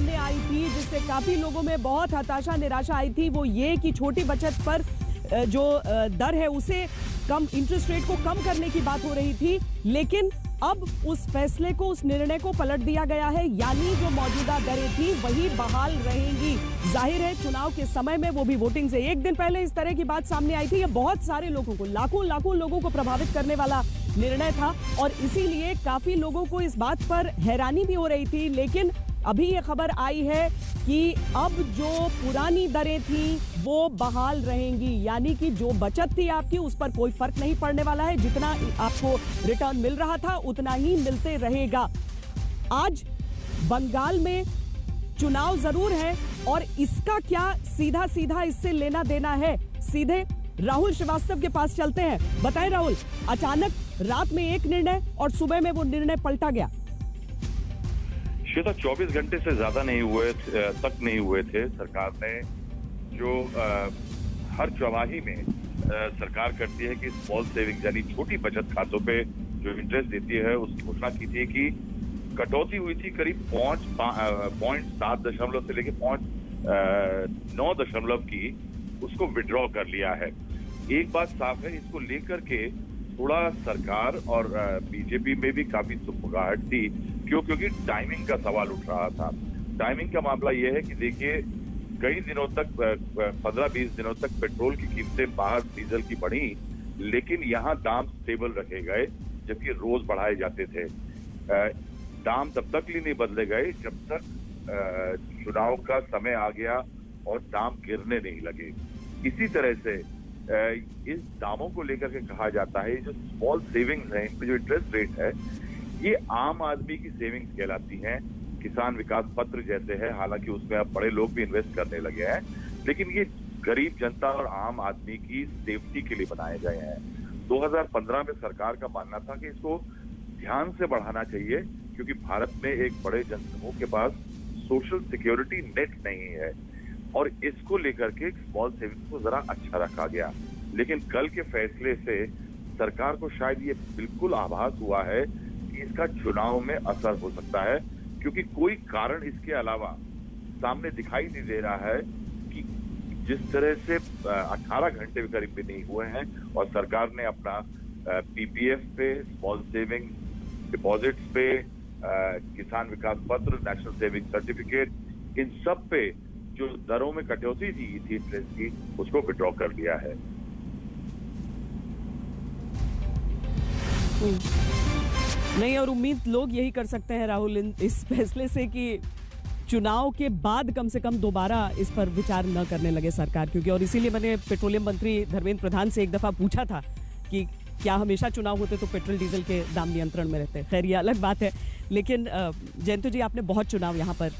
सामने आई थी जिससे काफी लोगों में बहुत हताशा निराशा आई थी, वो ये कि छोटी बचत पर जो दर है उसे कम, इंटरेस्ट रेट को कम करने की बात हो रही थी। लेकिन अब उस फैसले को, उस निर्णय को पलट दिया गया है, यानी जो मौजूदा दरें थी वही बहाल रहेंगी। जाहिर है चुनाव के समय में, वो भी वोटिंग से एक दिन पहले इस तरह की बात सामने आई थी। ये बहुत सारे लोगों को, लाखों लोगों को प्रभावित करने वाला निर्णय था और इसीलिए काफी लोगों को इस बात पर हैरानी भी हो रही थी। लेकिन अभी ये खबर आई है कि अब जो पुरानी दरें थी वो बहाल रहेंगी, यानी कि जो बचत थी आपकी उस पर कोई फर्क नहीं पड़ने वाला है। जितना आपको रिटर्न मिल रहा था उतना ही मिलते रहेगा। आज बंगाल में चुनाव जरूर है और इसका क्या सीधा सीधा इससे लेना देना है, सीधे राहुल श्रीवास्तव के पास चलते हैं। बताएं राहुल, अचानक रात में एक निर्णय और सुबह में वो निर्णय पलटा गया। श्वेता, 24 घंटे से ज्यादा नहीं हुए थे। सरकार ने जो हर चौमाही में सरकार करती है कि स्मॉल सेविंग यानी छोटी बचत खातों पे जो इंटरेस्ट देती है उसकी घोषणा की थी कि कटौती हुई थी करीब 0.7 से लेके 0.9 की, उसको विड्रॉ कर लिया है। एक बात साफ है, इसको लेकर के थोड़ा सरकार और बीजेपी में भी काफी सुगबुगाहट थी। क्योंकि टाइमिंग का सवाल उठ रहा था। टाइमिंग का मामला यह है कि देखिए, कई दिनों तक 15-20 दिनों तक पेट्रोल की कीमतें बाहर डीजल की बढ़ी, लेकिन यहाँ दाम स्टेबल रखे गए, जबकि रोज बढ़ाए जाते थे। दाम तब तक नहीं बदले गए जब तक चुनाव का समय आ गया और दाम गिरने नहीं लगे। इसी तरह से इस दामों को लेकर के कहा जाता है, जो स्मॉल सेविंग्स हैं, इन पे जो इंटरेस्ट रेट है, ये आम आदमी की सेविंग्स कहलाती हैं। किसान विकास पत्र जैसे है, हालांकि उसमें अब बड़े लोग भी इन्वेस्ट करने लगे हैं, लेकिन ये गरीब जनता और आम आदमी की सेफ्टी के लिए बनाए गए हैं। 2015 में सरकार का मानना था कि इसको ध्यान से बढ़ाना चाहिए, क्योंकि भारत में एक बड़े जनसमूह के पास सोशल सिक्योरिटी नेट नहीं है और इसको लेकर के स्मॉल सेविंग्स को जरा अच्छा रखा गया। लेकिन कल के फैसले से सरकार को शायद ये बिल्कुल आभास हुआ है कि इसका चुनाव में असर हो सकता है, क्योंकि कोई कारण इसके अलावा सामने दिखाई नहीं दे रहा है कि जिस तरह से 18 घंटे करीब भी नहीं हुए हैं और सरकार ने अपना पीपीएफ पे, स्मॉल सेविंग डिपॉजिट्स पे, किसान विकास पत्र, नेशनल सेविंग सर्टिफिकेट, इन सब पे जो दरों में कटौती दी थी इंटरेस्ट की, उसको विड्रॉ कर लिया है। नहीं, और उम्मीद लोग यही कर सकते हैं राहुल इस फैसले से कि चुनाव के बाद कम से कम दोबारा इस पर विचार न करने लगे सरकार, क्योंकि और इसीलिए मैंने पेट्रोलियम मंत्री धर्मेंद्र प्रधान से एक दफा पूछा था कि क्या हमेशा चुनाव होते तो पेट्रोल डीजल के दाम नियंत्रण में रहते। खैर ये अलग बात है, लेकिन जयंत जी, आपने बहुत चुनाव यहाँ पर